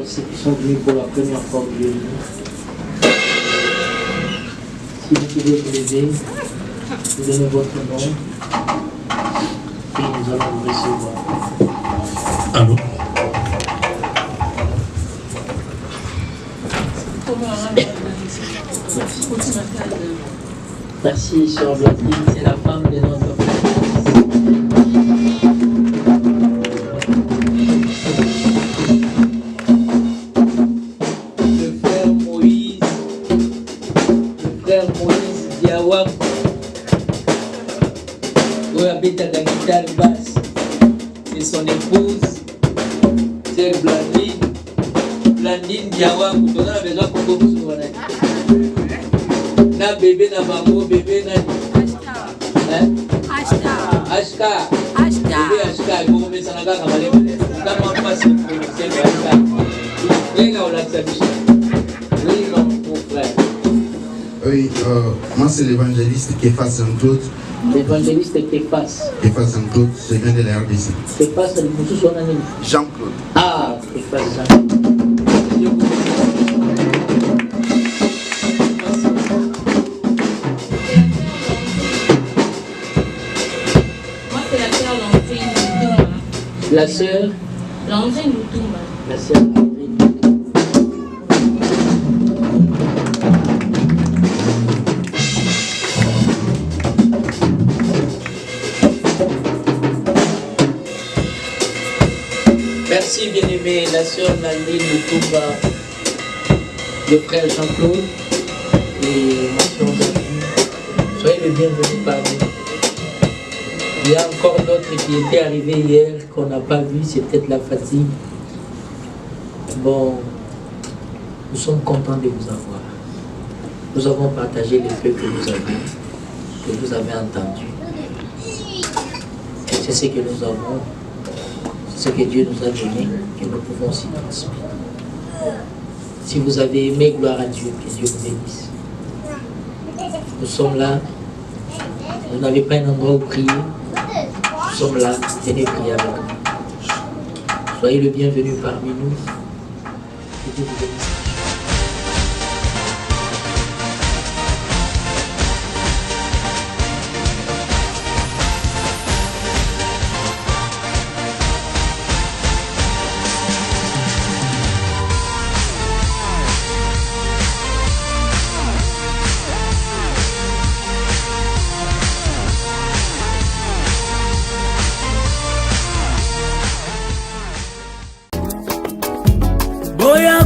Ceux qui sont venus pour la première fois au lieu. Si vous pouvez vous lever, vous donnez votre nom et nous allons vous recevoir. Allô? Merci, Sœur Blatine, c'est la femme de notre frère. C'est son épouse, c'est Blandine. Blandine Diawam, on a besoin qu'on vous soit na bébé na maman, bébé na Ashka. Ashka. Bébé Ashka, vous mettez ça dans la caméra. Comment passer pour c'est Ashka. Venga on l'accepte. Oui non, mon frère. Oui, moi c'est l'évangéliste qui efface un doute. L'évangéliste Képhas. Képhas Jean-Claude, je viens de la RDC. Képhas, c'est le monsieur son ami. Jean-Claude. Ah, Képhas Jean-Claude. Moi, c'est la sœur Landrine Loutouma. La sœur Landrine Loutouma. La sœur Landrine. Merci bien-aimé, la sœur Landine Loutouma, le frère Jean-Claude et ma sœur Blatine. Soyez le bienvenu parmi nous. Il y a encore d'autres qui étaient arrivés hier qu'on n'a pas vu, c'est peut-être la fatigue. Bon, nous sommes contents de vous avoir. Nous avons partagé les feux que vous avez entendus. C'est ce que nous avons. Ce que Dieu nous a donné, que nous pouvons aussi transmettre. Si vous avez aimé, gloire à Dieu, que Dieu vous bénisse. Nous sommes là, vous n'avez pas un endroit où prier, nous sommes là, venez prier avec nous. Soyez le bienvenu parmi nous. Que Dieu vous bénisse.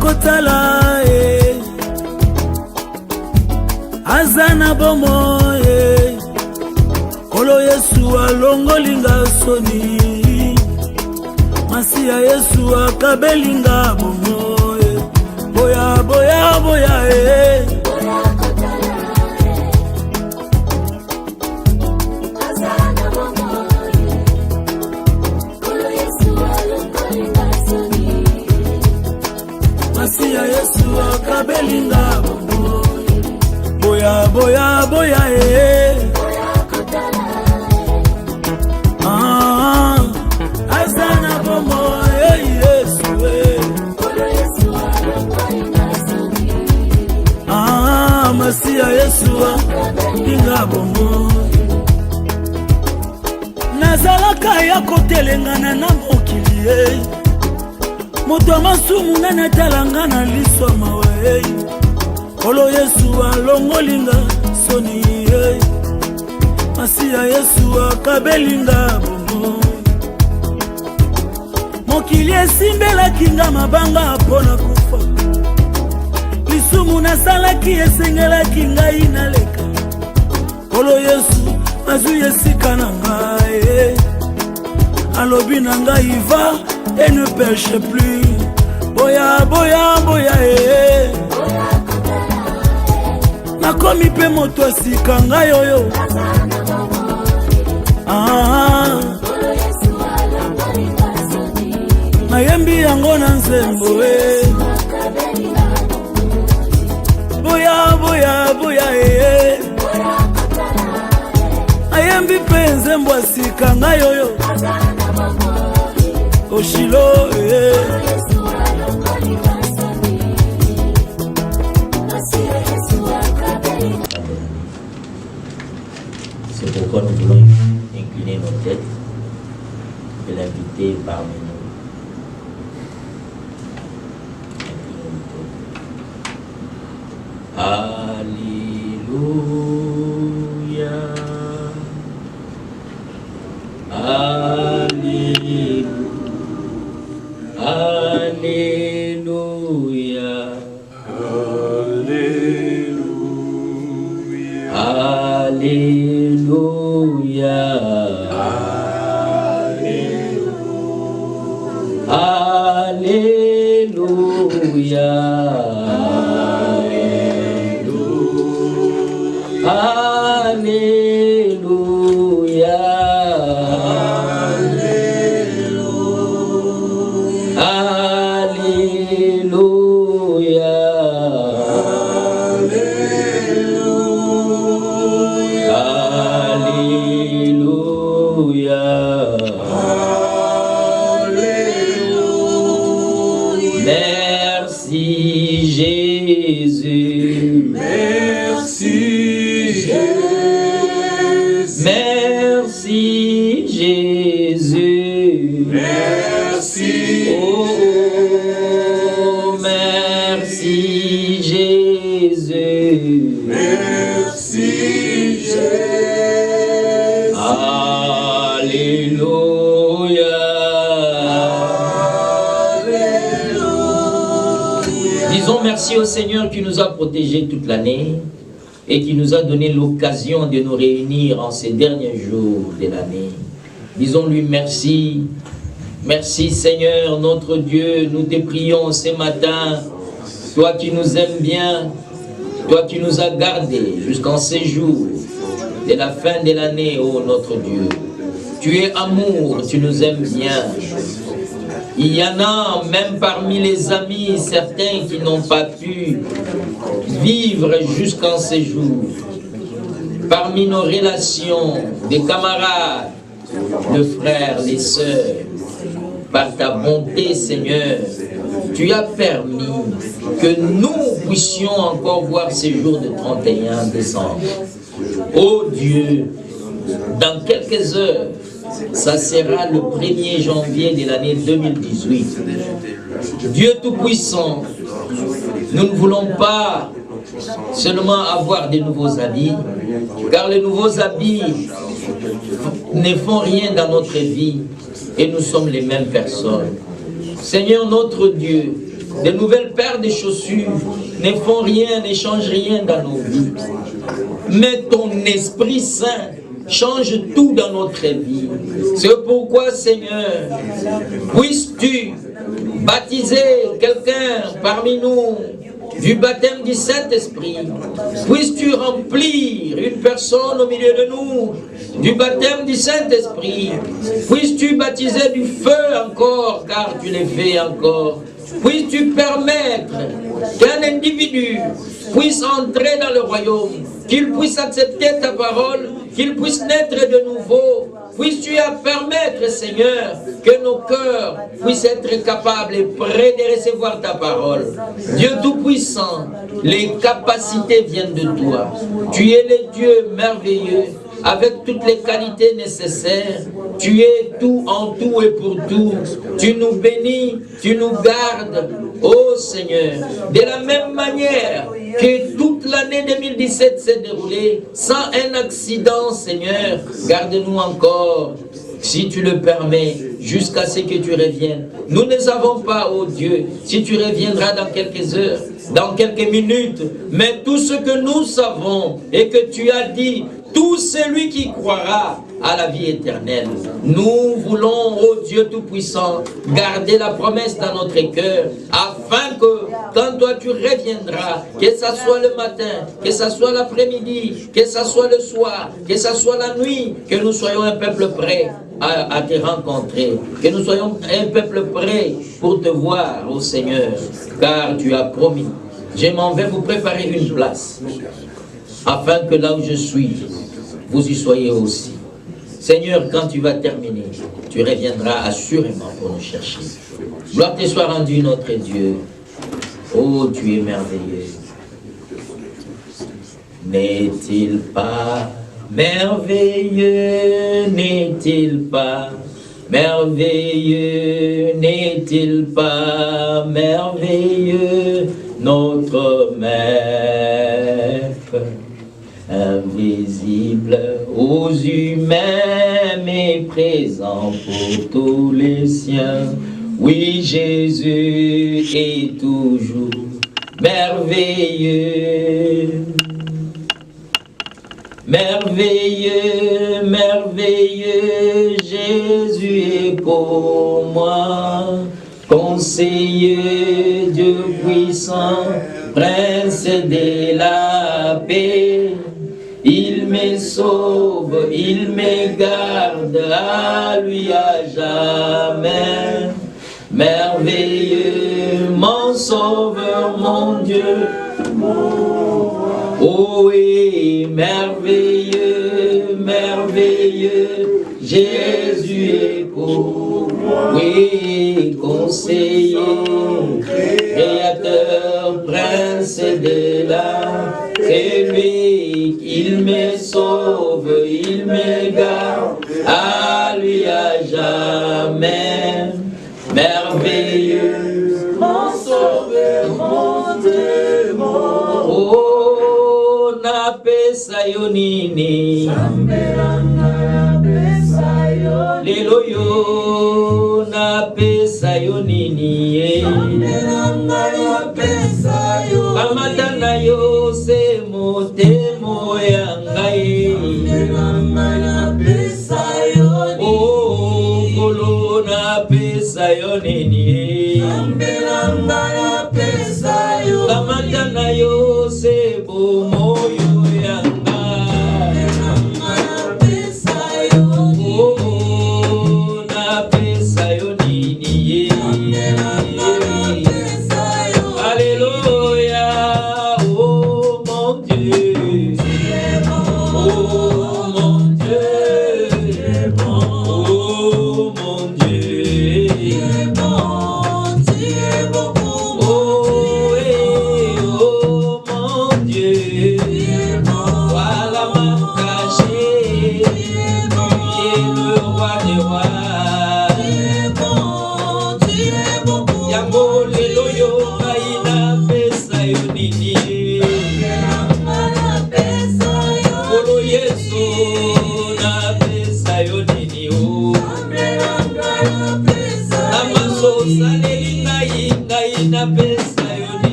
Kotala azana bomo kolo Yesu alongolinga soni Masia Yesu akabelinga bomo boya boya boya Masia Yesu akabelinga boya boya boya azana bomo Yesu Masia Yesu akabelinga bomo nazalaka ya kotelengana na mokili moto masumu nana talanga na liswa mawe kolo Yesu alongolinga soni Masia Yesu akabelinga bomo mokili esimbelaki nga mabanga mpona kufa lisumu nasalaki esengelaki ngai naleka kolo Yesu azwi esika na ngai alobi na ngai va et ne pêche plus boya boya boya nakomi mpe moto asika ngai oyo nayembi yango na nzembo boya boya boya nayembi mpe nzembo asika ngai oyo oshilo C'est pourquoi nous voulons incliner nos têtes et l'inviter parmi nous. Alléluia. Alléluia. Alléluia. Alléluia. Alléluia. Merci au Seigneur qui nous a protégés toute l'année et qui nous a donné l'occasion de nous réunir en ces derniers jours de l'année. Disons-lui merci. Merci Seigneur, notre Dieu, nous te prions ce matin. Toi qui nous aimes bien, toi qui nous as gardés jusqu'en ces jours de la fin de l'année, ô notre Dieu. Tu es amour, tu nous aimes bien. Il y en a même parmi les amis, certains qui n'ont pas pu vivre jusqu'en ces jours. Parmi nos relations, des camarades, de frères, des sœurs, par ta bonté, Seigneur, tu as permis que nous puissions encore voir ces jours de 31 décembre. Oh Dieu, dans quelques heures, ça sera le 1er janvier de l'année 2018. Dieu Tout-Puissant, nous ne voulons pas seulement avoir de nouveaux habits, car les nouveaux habits ne font rien dans notre vie et nous sommes les mêmes personnes. Seigneur notre Dieu, de nouvelles paires de chaussures ne font rien, ne changent rien dans nos vies. Mais ton Esprit Saint change tout dans notre vie. C'est pourquoi, Seigneur, puisses-tu baptiser quelqu'un parmi nous du baptême du Saint-Esprit. Puisses-tu remplir une personne au milieu de nous du baptême du Saint-Esprit. Puisses-tu baptiser du feu encore, car tu l'es fait encore. Puisses-tu permettre qu'un individu puisse entrer dans le royaume, qu'il puisse accepter ta parole, qu'il puisse naître de nouveau. Puisses-tu permettre, Seigneur, que nos cœurs puissent être capables et prêts de recevoir ta parole. Dieu Tout-Puissant, les capacités viennent de toi. Tu es le Dieu merveilleux, avec toutes les qualités nécessaires. Tu es tout en tout et pour tout. Tu nous bénis, tu nous gardes, ô Seigneur. De la même manière que toute l'année 2017 s'est déroulée sans un accident, Seigneur, garde-nous encore, si tu le permets, jusqu'à ce que tu reviennes. Nous ne savons pas, ô Dieu, si tu reviendras dans quelques heures, dans quelques minutes, mais tout ce que nous savons et que tu as dit, tout celui qui croira à la vie éternelle. Nous voulons, ô Dieu Tout-Puissant, garder la promesse dans notre cœur, afin que quand toi tu reviendras, que ce soit le matin, que ce soit l'après-midi, que ce soit le soir, que ce soit la nuit, que nous soyons un peuple prêt à te rencontrer, que nous soyons un peuple prêt pour te voir, ô Seigneur, car tu as promis. Je m'en vais vous préparer une place, afin que là où je suis, vous y soyez aussi. Seigneur, quand tu vas terminer, tu reviendras assurément pour nous chercher. Gloire te soit rendue, notre Dieu. Oh, tu es merveilleux. N'est-il pas merveilleux, n'est-il pas merveilleux, n'est-il pas merveilleux, notre Maître, invisible aux humains, mais présent pour tous les siens. Oui, Jésus est toujours merveilleux. Merveilleux, merveilleux, Jésus est pour moi. Conseiller, Dieu puissant, prince de la paix. Il me sauve, il me garde, à lui à jamais. Merveilleux, mon sauveur, mon Dieu. Oh oui, merveilleux, merveilleux, Jésus est pour moi. Oui, conseiller, créateur, prince de la, c'est lui, il me sauve, il me garde, à lui à jamais. Merveilleux, mon sauveur, mon Dieu, oh, napesa yo nini, lelo yo napesa yo nini, kamata na yo se motemo ya ngai. Oh, kolo napesa yo nini, kamata na yo se moyo yanga. Oh, napesa yo nini, alléluia. Oh mon Dieu, oh mon Dieu, oh mon Dieu.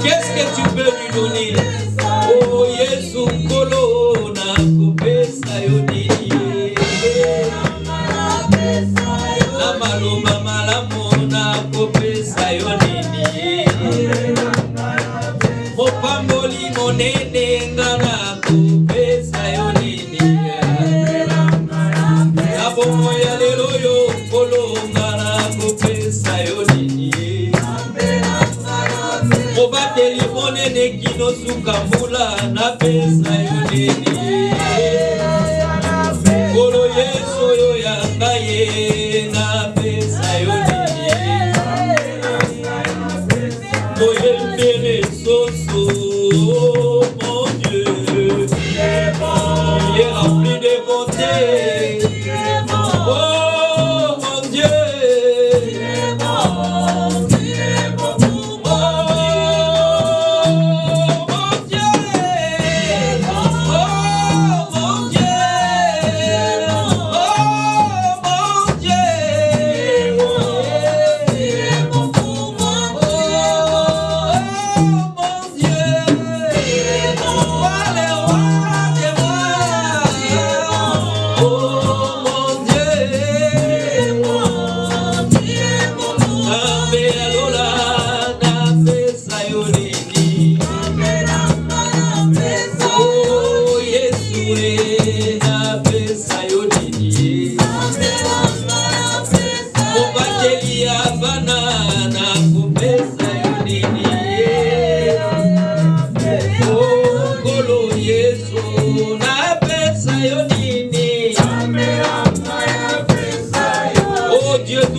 Qu'est-ce que tu peux lui donner? Oh Jésus, Kolo, na kupesa yo nini? Na maloma malamu na kupesa yo nini? Mopamboli monene ngana kupesa yo nini? Abomo ya lelo yo Kolo ngana kupesa yo nini? Mobateli monene kino suka mula na pesa yo nini? Kolo Yesu yo yanga ye na pesa yo nini? Moye mbele soso, mon Dieu, il est rempli de bonté. Oh mon Dieu, oh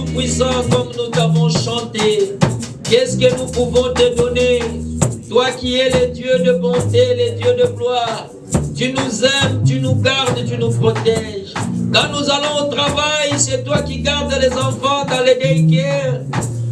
Tout-Puissant, comme nous t'avons chanté, qu'est-ce que nous pouvons te donner? Toi qui es le Dieu de bonté, le Dieu de gloire, tu nous aimes, tu nous gardes, tu nous protèges. Quand nous allons au travail, c'est toi qui gardes les enfants dans les daycare.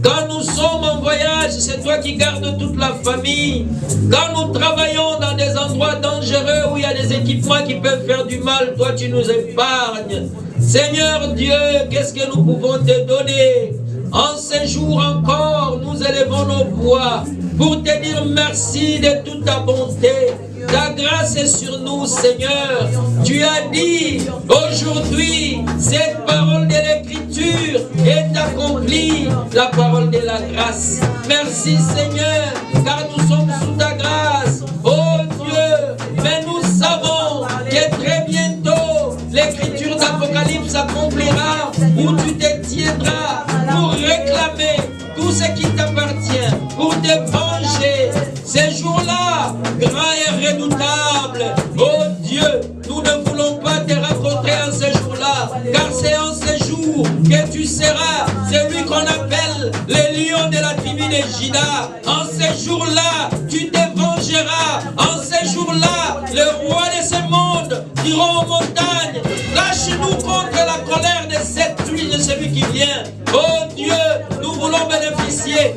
Quand nous sommes en voyage, c'est toi qui gardes toute la famille. Quand nous travaillons dans des endroits dangereux où il y a des équipements qui peuvent faire du mal, toi tu nous épargnes. Seigneur Dieu, qu'est-ce que nous pouvons te donner? En ce jour encore, nous élevons nos voix pour te dire merci de toute ta bonté. Ta grâce est sur nous, Seigneur. Tu as dit aujourd'hui, cette parole de l'Écriture est accomplie, la parole de la grâce. Merci, Seigneur, car nous sommes sous ta grâce. Oh Dieu, mais nous savons que très bientôt, l'Écriture d'Apocalypse s'accomplira, où tu te tiendras pour réclamer tout ce qui t'appartient, pour te venger. Ces jours-là, grand et redoutable, oh Dieu, nous ne voulons pas te rencontrer en ce jour-là, car c'est en ce jour que tu seras celui qu'on appelle le lion de la tribu de Juda. En ce jour-là, tu te vengeras. En ce jour-là, le roi de ce monde dira aux montagnes, lâche-nous contre la colère de cette pluie de celui qui vient. Oh Dieu, nous voulons bénéficier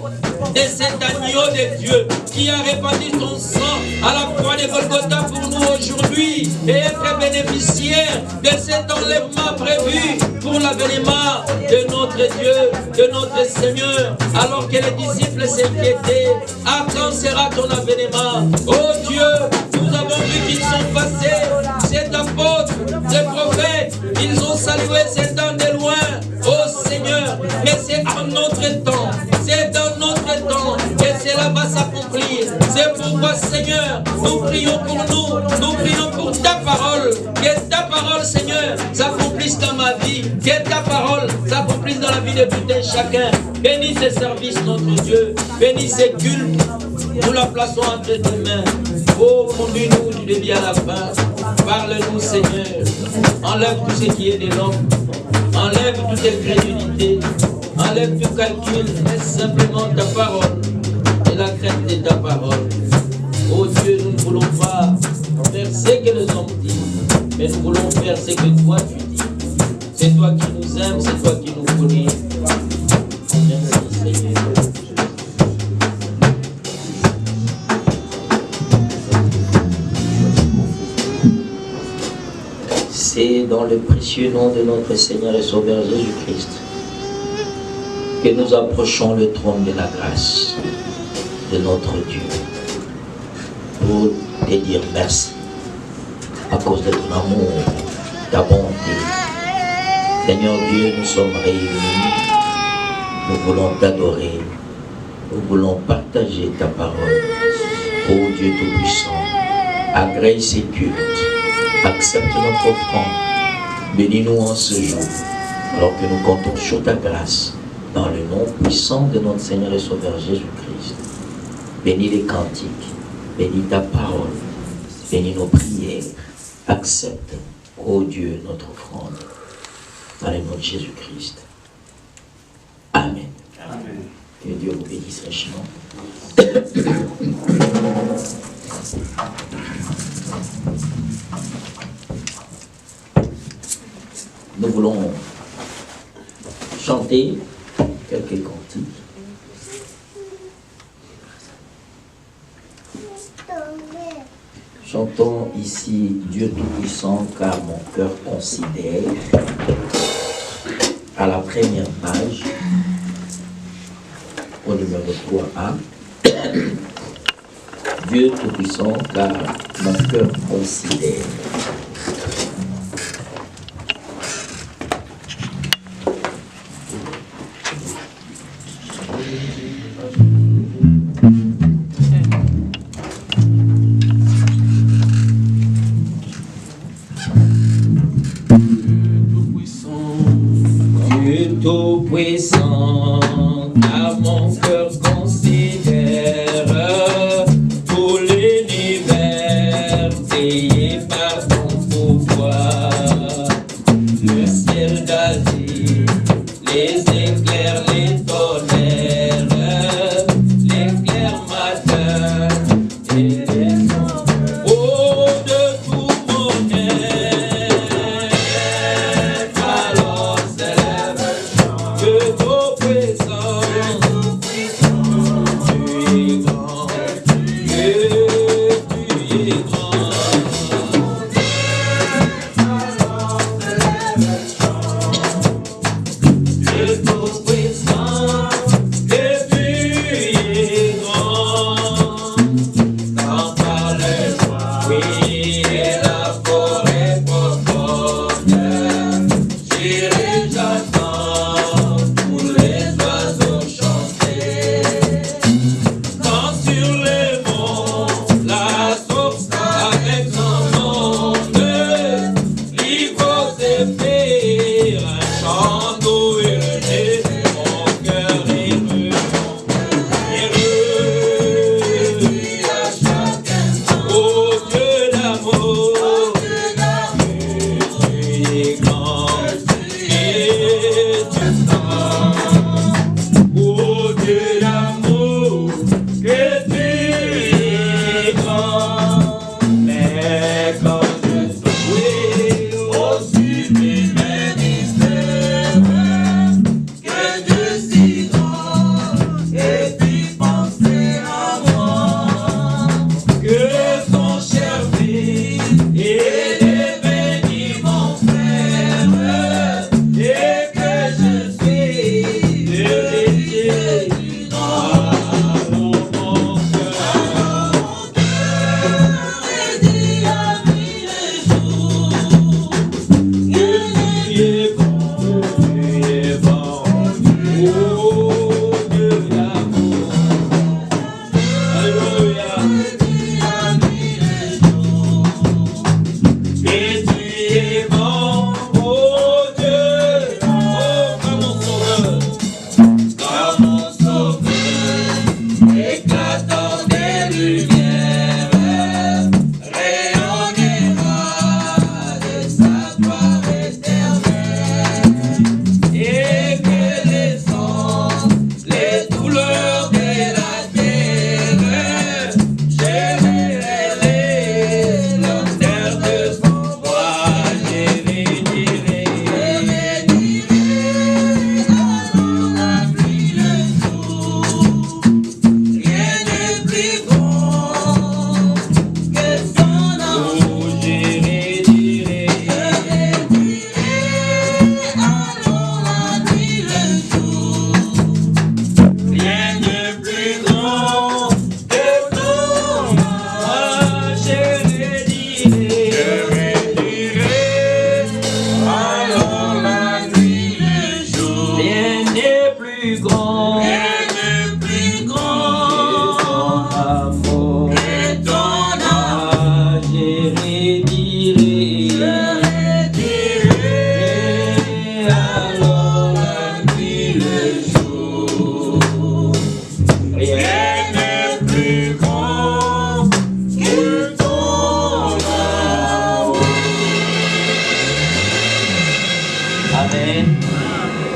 de cet agneau de Dieu qui a répandu ton sang à la croix de Golgotha pour nous aujourd'hui et être bénéficiaire de cet enlèvement prévu pour l'avènement de notre Dieu, de notre Seigneur, alors que les disciples s'inquiétaient. À quand sera ton avènement? Oh Dieu, nous avons vu qu'ils sont passés, cet apôtre, ces prophètes, ils ont salué cet temps de loin. Oh Seigneur, mais c'est en notre temps, c'est dans notre temps que cela va s'accomplir. C'est pourquoi, Seigneur, nous prions pour nous prions pour ta parole. Que ta parole, Seigneur, s'accomplisse dans ma vie. Que ta parole s'accomplisse dans la vie de tout un chacun. Bénis ces services, notre Dieu. Bénis ces cultes. Nous la plaçons entre tes mains. Oh, conduis-nous du début à la fin. Parle-nous, Seigneur. Enlève tout ce qui est de l'homme. Enlève toute incrédulité. Enlève tout calcul. Laisse simplement ta parole et la crainte de ta parole. Oh Dieu, nous ne voulons pas faire ce que les hommes disent, mais nous voulons faire ce que toi tu dis. C'est toi qui nous aimes, c'est toi qui nous connais. Merci Seigneur. C'est dans le précieux nom de notre Seigneur et Sauveur Jésus-Christ que nous approchons le trône de la grâce de notre Dieu pour te dire merci à cause de ton amour, ta bonté. Seigneur Dieu, nous sommes réunis, nous voulons t'adorer, nous voulons partager ta parole. Ô Dieu Tout-Puissant, agrée ces cultes, accepte notre offrande, bénis-nous en ce jour, alors que nous comptons sur ta grâce, dans le nom puissant de notre Seigneur et Sauveur Jésus-Christ. Bénis les cantiques, bénis ta parole, bénis nos prières, accepte, ô Dieu, notre offrande, dans le nom de Jésus-Christ. Amen. Amen. Que Dieu vous bénisse richement. Nous voulons chanter quelques cantiques. Chantons ici Dieu Tout-Puissant, car mon cœur considère, à la première page, au numéro 3A. Dieu Tout-Puissant, car mon cœur considère. Tout-Puissant, car mon cœur considère tout l'univers payé par ton pouvoir. Le ciel d'Asie, les éclairs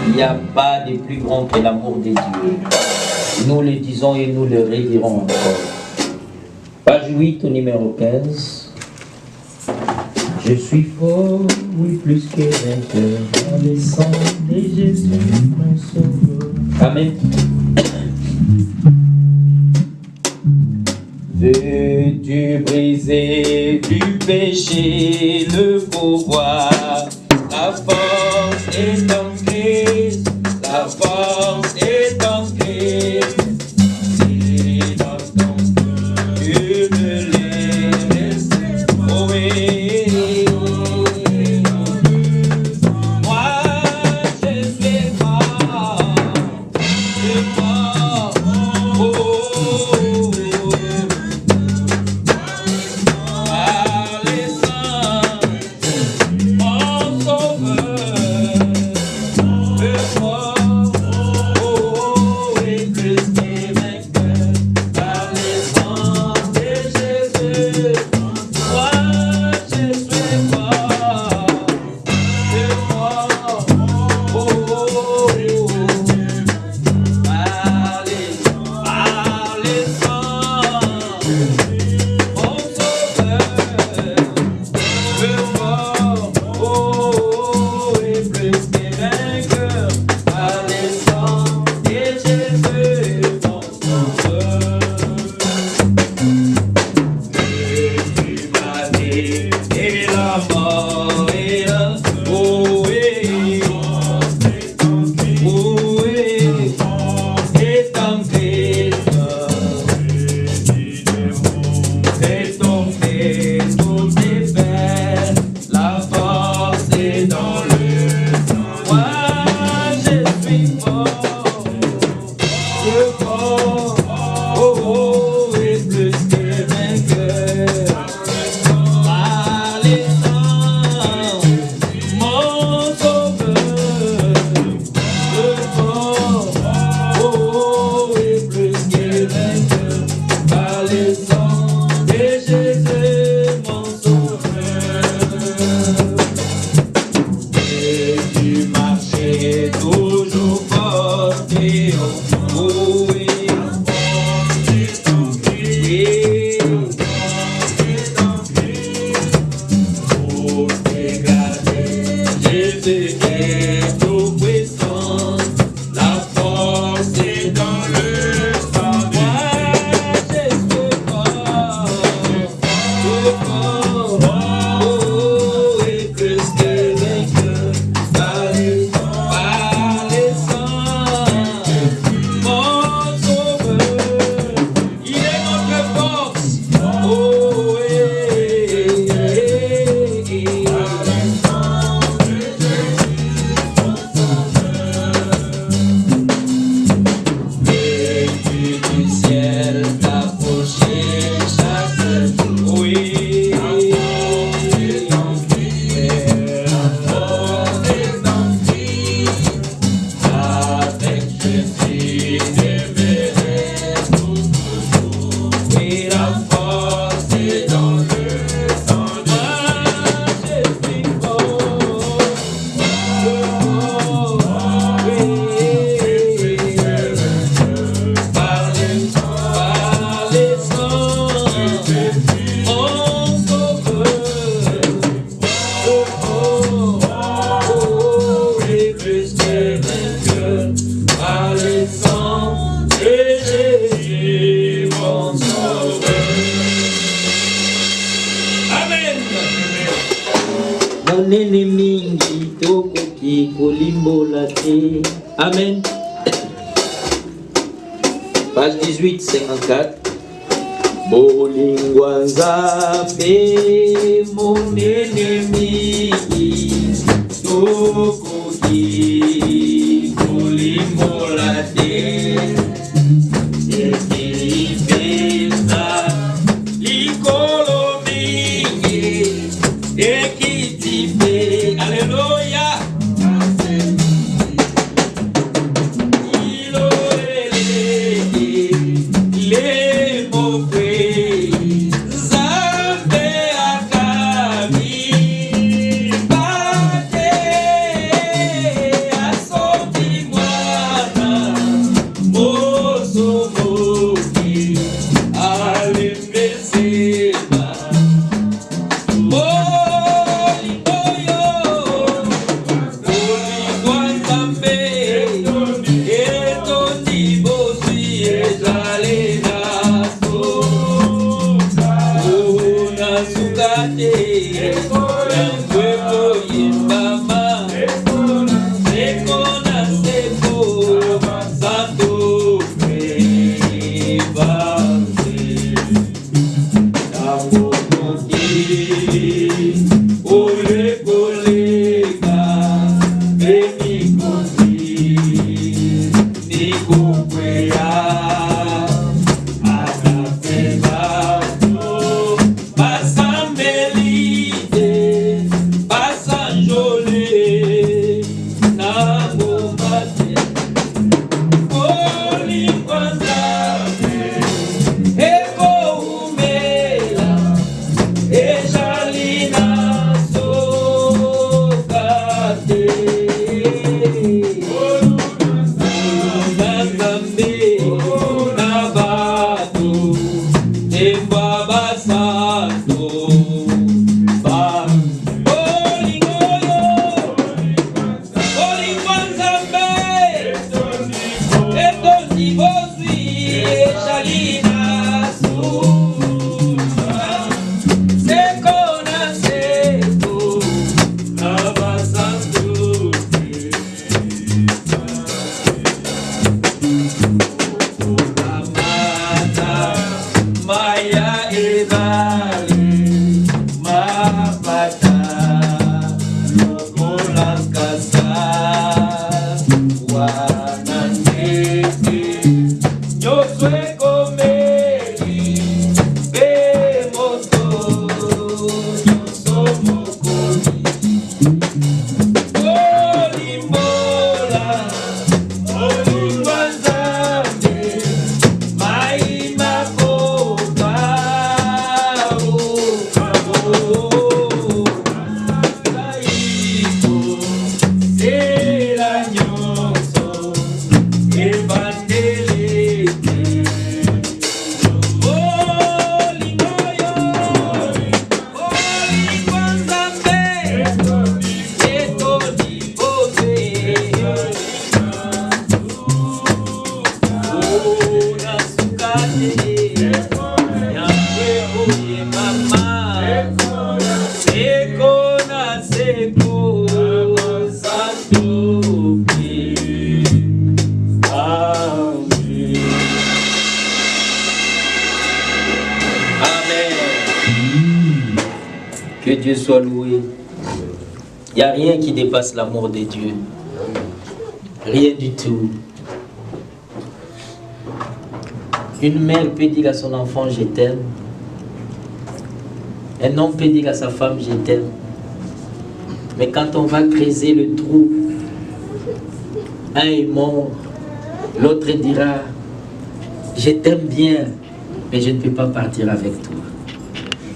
Il n'y a pas de plus grand que l'amour de Dieu. Nous le disons et nous le redirons encore. Page 8 au numéro 15. Je suis fort, oui, plus que vainqueur, dans le sang de Jésus, mon sauveur. Amen. Veux-tu briser du péché le pouvoir? La force est en Christ, la force est en Christ. C'est dans ton cœur, tu me laisses. Oh oui. Moi, je suis mort, oh. Christ. vainqueur par le sang de Jésus, mon sauveur. Amen. Mon ennemi tokoki kolimbola te. Amen. Page 18, 54. Bolingwa Nzambe, mon ennemi tokoki kolimbola te. Ekipesa likolo mingi ekitipe. Alléluia. Que Dieu soit loué. Il n'y a rien qui dépasse l'amour de Dieu. Rien du tout. Une mère peut dire à son enfant je t'aime. Un homme peut dire à sa femme je t'aime. Mais quand on va creuser le trou, un est mort, l'autre dira je t'aime bien, mais je ne peux pas partir avec toi.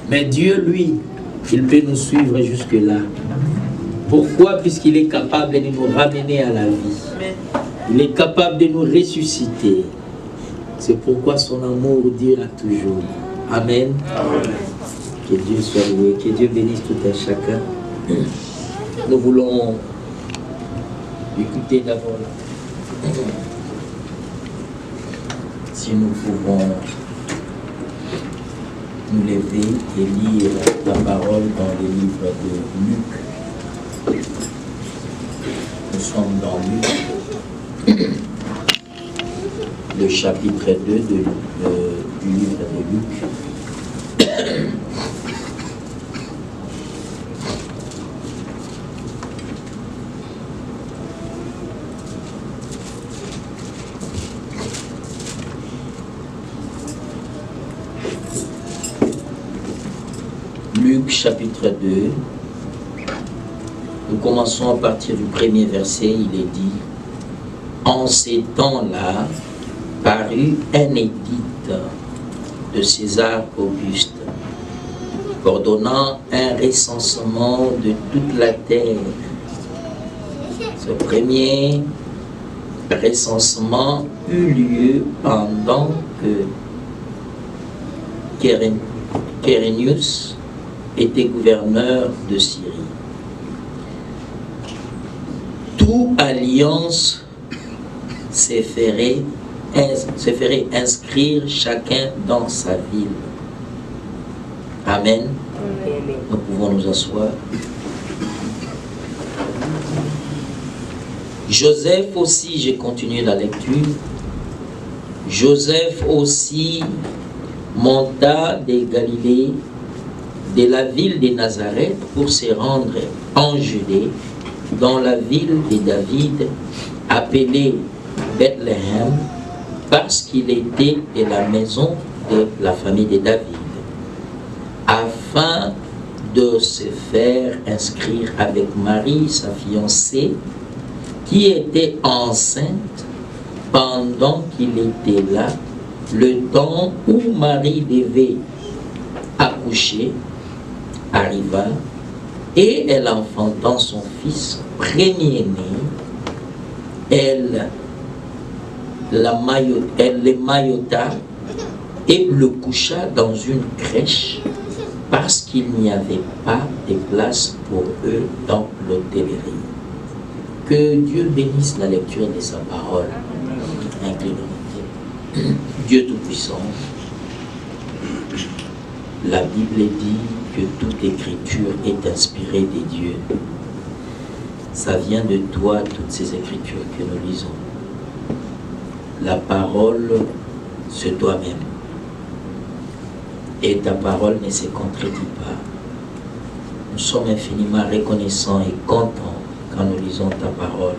Mais Dieu, lui, il peut nous suivre jusque-là. Pourquoi? Puisqu'il est capable de nous ramener à la vie. Il est capable de nous ressusciter. C'est pourquoi son amour durera toujours. Amen. Amen. Que Dieu soit loué. Que Dieu bénisse tout un chacun. Nous voulons Écoutez d'abord là. Si nous pouvons nous lever et lire la parole dans le livre de Luc. Nous sommes dans Luc, le chapitre 2 du livre de Luc. Luc chapitre 2, nous commençons à partir du premier verset, il est dit: en ces temps-là, parut un édit de César Auguste, ordonnant un recensement de toute la terre. Ce premier recensement eut lieu pendant que Quirinius était gouverneur de Syrie. Toute alliance se ferait inscrire chacun dans sa ville. Amen. Nous pouvons nous asseoir. Joseph aussi, j'ai continué la lecture. Joseph aussi monta de Galilée, de la ville de Nazareth, pour se rendre en Judée, dans la ville de David, appelée Bethléem, parce qu'il était de la maison de la famille de David, afin de se faire inscrire avec Marie, sa fiancée, qui était enceinte pendant qu'il était là, le temps où Marie devait accoucher arriva, et elle enfantant son fils premier-né, elle le maillota et le coucha dans une crèche, parce qu'il n'y avait pas de place pour eux dans l'hôtellerie. Que Dieu bénisse la lecture de sa parole. Inclinons. Dieu Tout-Puissant, la Bible dit que toute écriture est inspirée des dieux. Ça vient de toi, toutes ces écritures que nous lisons. La parole, c'est toi-même. Et ta parole ne se contredit pas. Nous sommes infiniment reconnaissants et contents quand nous lisons ta parole.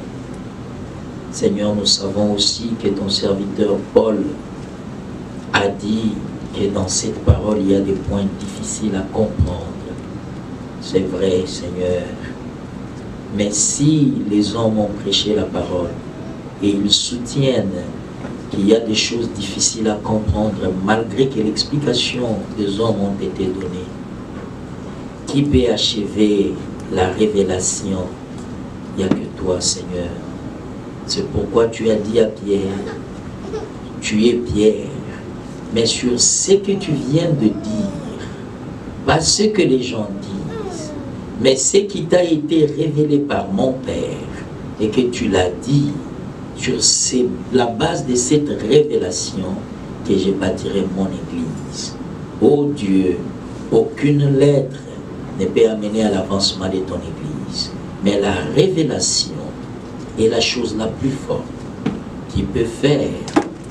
Seigneur, nous savons aussi que ton serviteur Paul a dit que dans cette parole, il y a des points difficiles à comprendre. C'est vrai, Seigneur. Mais si les hommes ont prêché la parole et ils soutiennent qu'il y a des choses difficiles à comprendre, malgré que l'explication des hommes ont été données, qui peut achever la révélation? Il n'y a que toi, Seigneur. C'est pourquoi tu as dit à Pierre, tu es Pierre, mais sur ce que tu viens de dire, pas ce que les gens disent, mais ce qui t'a été révélé par mon Père, et que tu l'as dit, sur la base de cette révélation, que je bâtirai mon Église. Ô Dieu, aucune lettre ne peut amener à l'avancement de ton Église, mais la révélation est la chose la plus forte qui peut faire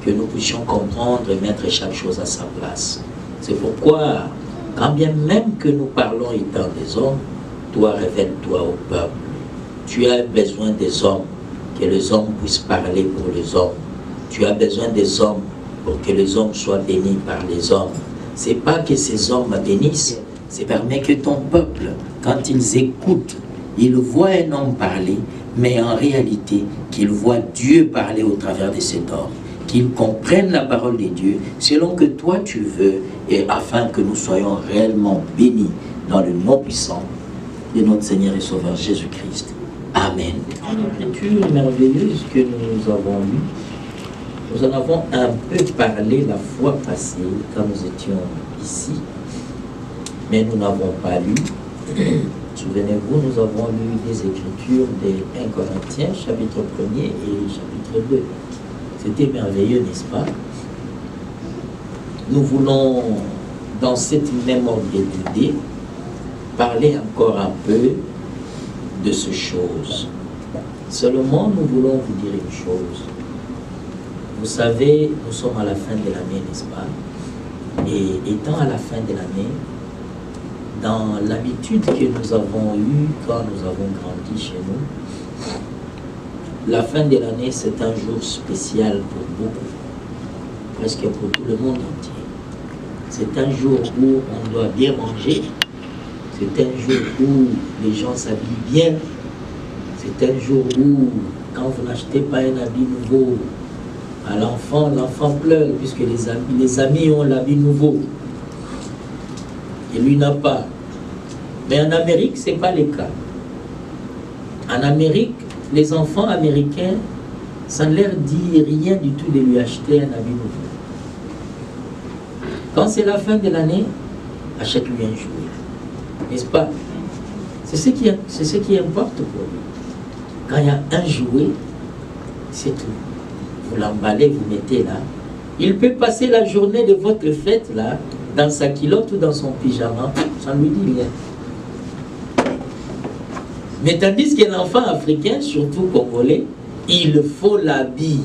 que nous puissions comprendre et mettre chaque chose à sa place. C'est pourquoi, quand bien même que nous parlons étant des hommes, toi révèle-toi au peuple. Tu as besoin des hommes, que les hommes puissent parler pour les hommes. Tu as besoin des hommes pour que les hommes soient bénis par les hommes. C'est pas que ces hommes bénissent, c'est permet que ton peuple, quand ils écoutent, ils voient un homme parler, mais en réalité, qu'ils voient Dieu parler au travers de cet homme, qu'ils comprennent la parole de Dieu selon que toi tu veux, et afin que nous soyons réellement bénis dans le nom puissant de notre Seigneur et Sauveur Jésus-Christ. Amen. L'écriture merveilleuse que nous avons lue, nous en avons un peu parlé la fois passée quand nous étions ici, mais nous n'avons pas lu. Souvenez-vous, nous avons lu des écritures des 1 Corinthiens, chapitre 1er et chapitre 2. C'était merveilleux, n'est-ce pas? Nous voulons, dans cette même ordre d'idée, parler encore un peu de ces choses. Seulement, nous voulons vous dire une chose. Vous savez, nous sommes à la fin de l'année, n'est-ce pas? Et étant à la fin de l'année, dans l'habitude que nous avons eue quand nous avons grandi chez nous, la fin de l'année, c'est un jour spécial pour beaucoup, presque pour tout le monde entier. C'est un jour où on doit bien manger, c'est un jour où les gens s'habillent bien, c'est un jour où, quand vous n'achetez pas un habit nouveau à l'enfant, l'enfant pleure puisque les amis ont l'habit nouveau. Et lui n'a pas. Mais en Amérique, ce n'est pas le cas. En Amérique, les enfants américains, ça ne leur dit rien du tout de lui acheter un habit nouveau. Quand c'est la fin de l'année, achète-lui un jouet. N'est-ce pas? C'est ce qui importe pour lui. Quand il y a un jouet, c'est tout. Vous l'emballez, vous mettez là. Il peut passer la journée de votre fête là, dans sa culotte ou dans son pyjama, ça ne lui dit rien. Mais tandis que l'enfant africain, surtout congolais, il faut l'habit.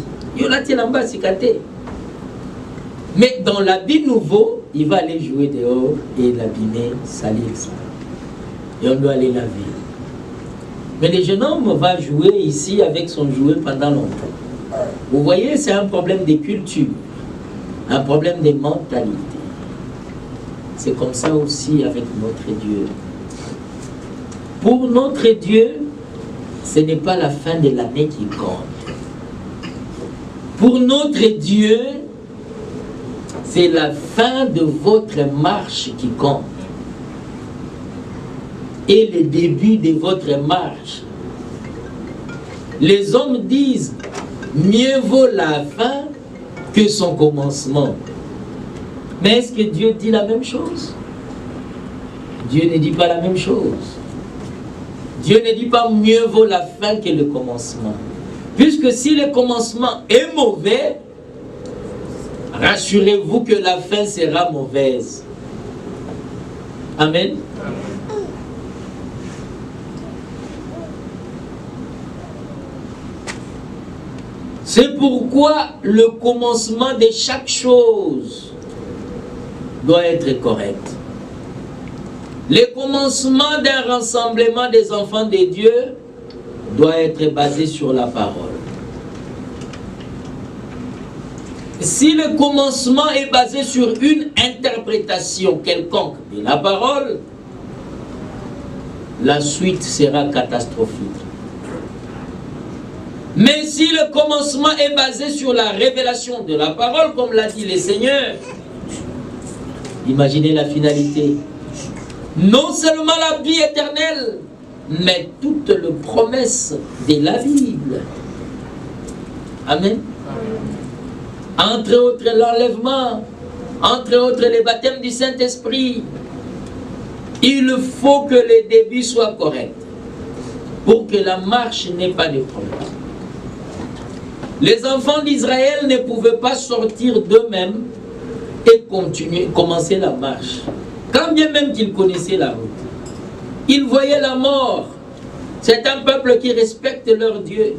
Mais dans l'habit nouveau, il va aller jouer dehors et l'abîmer, salir ça. Et on doit aller laver. Mais le jeune homme va jouer ici avec son jouet pendant longtemps. Vous voyez, c'est un problème de culture, un problème de mentalité. C'est comme ça aussi avec notre Dieu. Pour notre Dieu, ce n'est pas la fin de l'année qui compte. Pour notre Dieu, c'est la fin de votre marche qui compte. Et le début de votre marche. Les hommes disent, mieux vaut la fin que son commencement. Mais est-ce que Dieu dit la même chose? Dieu ne dit pas la même chose. Dieu ne dit pas mieux vaut la fin que le commencement. Puisque si le commencement est mauvais, rassurez-vous que la fin sera mauvaise. Amen. C'est pourquoi le commencement de chaque chose doit être correct. Le commencement d'un rassemblement des enfants de Dieu doit être basé sur la parole. Si le commencement est basé sur une interprétation quelconque de la parole, la suite sera catastrophique. Mais si le commencement est basé sur la révélation de la parole, comme l'a dit le Seigneur, imaginez la finalité. Non seulement la vie éternelle, mais toutes les promesses de la Bible. Amen. Entre autres l'enlèvement, entre autres les baptêmes du Saint-Esprit. Il faut que le début soit correct pour que la marche n'ait pas de problème. Les enfants d'Israël ne pouvaient pas sortir d'eux-mêmes et commencer la marche. Quand bien même qu'ils connaissaient la route. Ils voyaient la mort. C'est un peuple qui respecte leur Dieu.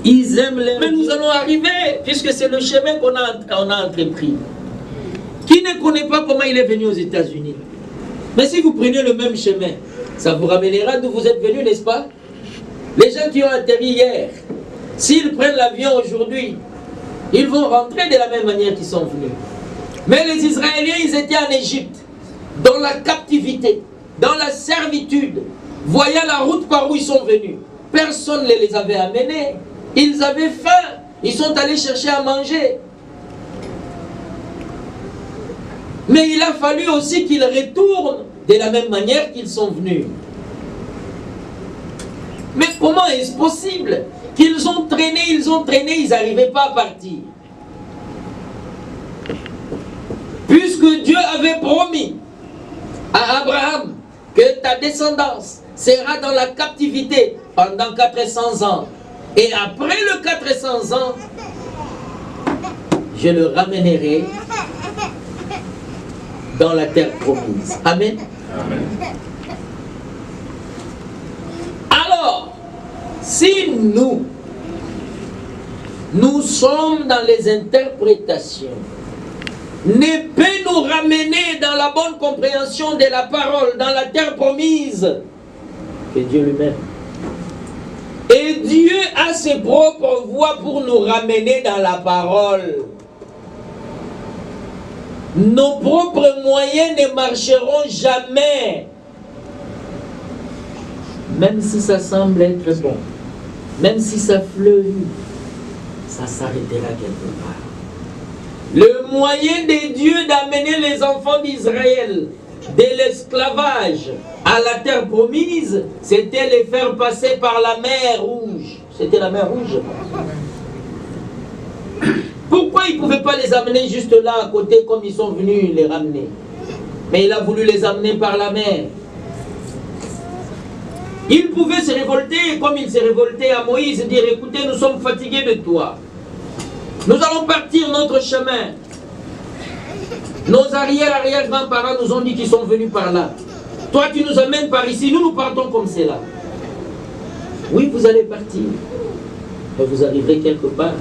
Ils aiment les... Mais nous allons arriver, puisque c'est le chemin qu'on a entrepris. Qui ne connaît pas comment il est venu aux États-Unis? Mais si vous prenez le même chemin, ça vous ramènera d'où vous êtes venus, n'est-ce pas? Les gens qui ont atterri hier, s'ils prennent l'avion aujourd'hui, ils vont rentrer de la même manière qu'ils sont venus. Mais les Israéliens, ils étaient en Égypte, dans la captivité, dans la servitude, voyant la route par où ils sont venus. Personne ne les avait amenés. Ils avaient faim. Ils sont allés chercher à manger. Mais il a fallu aussi qu'ils retournent de la même manière qu'ils sont venus. Mais comment est-ce possible qu'ils ont traîné, ils n'arrivaient pas à partir? Puisque Dieu avait promis à Abraham que ta descendance sera dans la captivité pendant 400 ans. Et après le 400 ans, je le ramènerai dans la terre promise. Amen. Amen. Alors, si nous sommes dans les interprétations, ne peut nous ramener dans la bonne compréhension de la parole, dans la terre promise, que Dieu lui-même. Et Dieu a ses propres voies pour nous ramener dans la parole. Nos propres moyens ne marcheront jamais. Même si ça semble être bon, même si ça fleurit, ça s'arrêtera quelque part. Le moyen de Dieu d'amener les enfants d'Israël de l'esclavage à la terre promise, c'était les faire passer par la mer Rouge. C'était la mer Rouge. Pourquoi il ne pouvait pas les amener juste là à côté comme ils sont venus les ramener? Mais il a voulu les amener par la mer. Il pouvait se révolter comme il s'est révolté à Moïse et dire: écoutez, nous sommes fatigués de toi. Nous allons partir notre chemin. Nos arrière-arrière-grands-parents nous ont dit qu'ils sont venus par là. Toi, tu nous amènes par ici, nous partons comme c'est là. Oui, vous allez partir. Mais vous arriverez quelque part.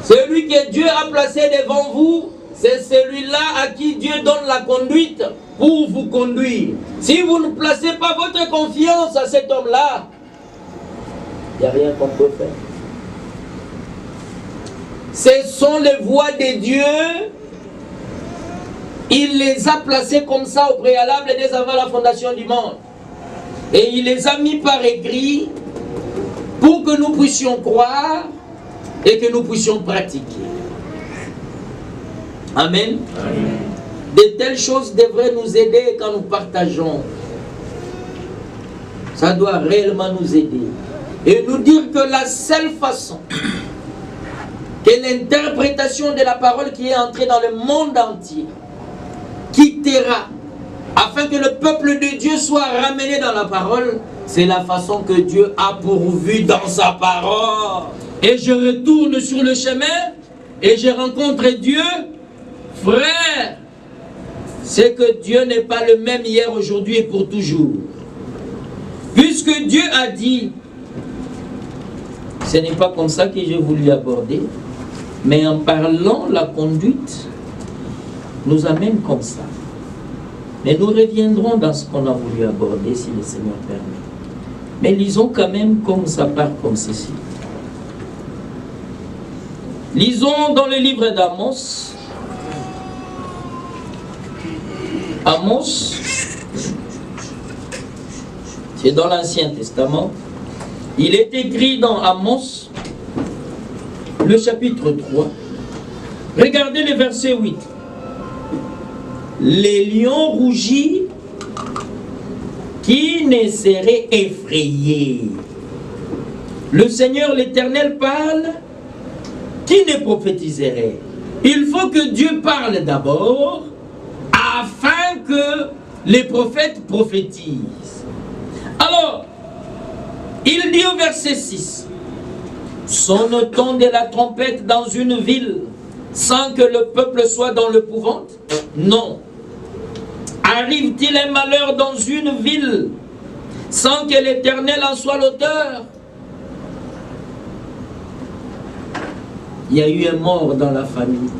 Celui que Dieu a placé devant vous, c'est celui-là à qui Dieu donne la conduite pour vous conduire. Si vous ne placez pas votre confiance à cet homme-là, il n'y a rien qu'on peut faire. Ce sont les voies de Dieu. Il les a placées comme ça au préalable dès avant la fondation du monde. Et il les a mis par écrit pour que nous puissions croire et que nous puissions pratiquer. Amen. Amen. De telles choses devraient nous aider quand nous partageons. Ça doit réellement nous aider. Et nous dire que la seule façon que l'interprétation de la parole qui est entrée dans le monde entier quittera, afin que le peuple de Dieu soit ramené dans la parole, c'est la façon que Dieu a pourvu dans sa parole. Et je retourne sur le chemin et je rencontre Dieu. Frère, c'est que Dieu n'est pas le même hier, aujourd'hui et pour toujours. Puisque Dieu a dit, ce n'est pas comme ça que j'ai voulu aborder, mais en parlant, la conduite nous amène comme ça. Mais nous reviendrons dans ce qu'on a voulu aborder si le Seigneur permet. Mais lisons quand même comme ça part comme ceci. Lisons dans le livre d'Amos. Amos, c'est dans l'Ancien Testament. Il est écrit dans Amos, le chapitre 3. Regardez le verset 8. Les lions rougis qui ne seraient effrayés. Le Seigneur l'Éternel parle, qui ne prophétiserait. Il faut que Dieu parle d'abord, afin que les prophètes prophétisent. Alors, il dit au verset 6, sonne-t-on de la trompette dans une ville sans que le peuple soit dans l'épouvante? Non. Arrive-t-il un malheur dans une ville sans que l'Éternel en soit l'auteur? Il y a eu un mort dans la famille.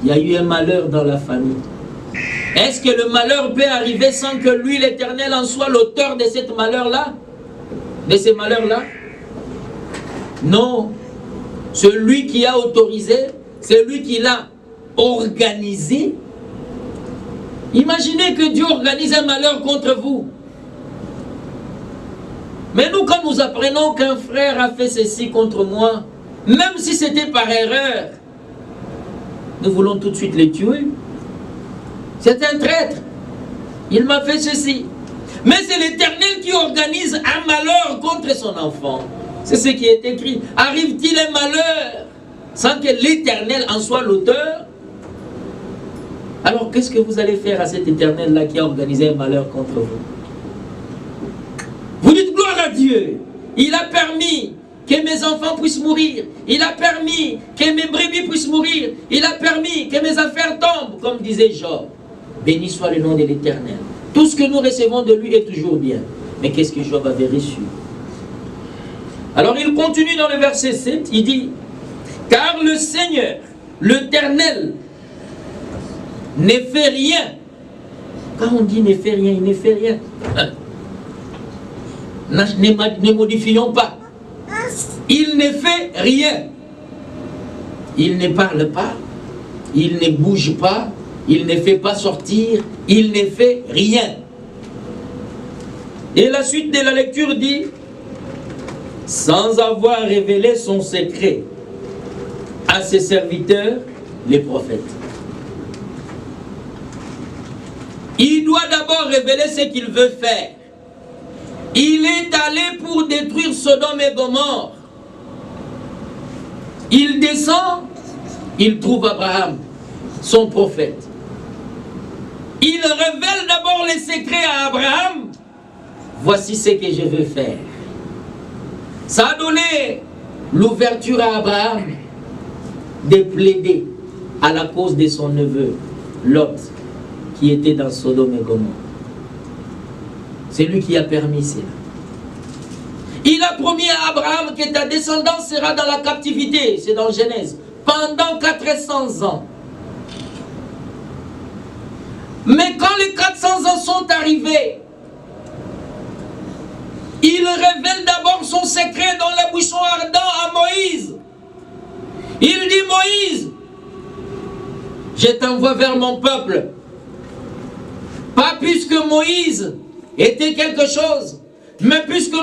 Il y a eu un malheur dans la famille. Est-ce que le malheur peut arriver sans que lui, l'Éternel, en soit l'auteur de ce malheur-là? De ces malheurs-là? Non. Celui qui a autorisé, celui qui l'a organisé. Imaginez que Dieu organise un malheur contre vous. Mais nous, quand nous apprenons qu'un frère a fait ceci contre moi, même si c'était par erreur, nous voulons tout de suite le tuer. C'est un traître. Il m'a fait ceci. Mais c'est l'Éternel qui organise un malheur contre son enfant. C'est ce qui est écrit. Arrive-t-il un malheur sans que l'Éternel en soit l'auteur? Alors qu'est-ce que vous allez faire à cet Éternel-là qui a organisé un malheur contre vous? Dieu, il a permis que mes enfants puissent mourir. Il a permis que mes brebis puissent mourir. Il a permis que mes affaires tombent, comme disait Job. Béni soit le nom de l'Éternel. Tout ce que nous recevons de lui est toujours bien. Mais qu'est-ce que Job avait reçu? Alors il continue dans le verset 7, il dit, car le Seigneur, l'Éternel, ne fait rien. Quand on dit ne fait rien, il ne fait rien. Ne modifions pas. Il ne fait rien. Il ne parle pas. Il ne bouge pas. Il ne fait pas sortir. Il ne fait rien. Et la suite de la lecture dit, sans avoir révélé son secret à ses serviteurs, les prophètes. Il doit d'abord révéler ce qu'il veut faire. Il est allé pour détruire Sodome et Gomorrhe. Il descend, il trouve Abraham, son prophète. Il révèle d'abord les secrets à Abraham. Voici ce que je veux faire. Ça a donné l'ouverture à Abraham de plaider à la cause de son neveu, Lot, qui était dans Sodome et Gomorrhe. C'est lui qui a permis cela. Il a promis à Abraham que ta descendance sera dans la captivité, c'est dans Genèse, pendant 400 ans. Mais quand les 400 ans sont arrivés, il révèle d'abord son secret dans les buissons ardents à Moïse. Il dit, Moïse, je t'envoie vers mon peuple. Pas puisque Moïse était quelque chose, mais puisque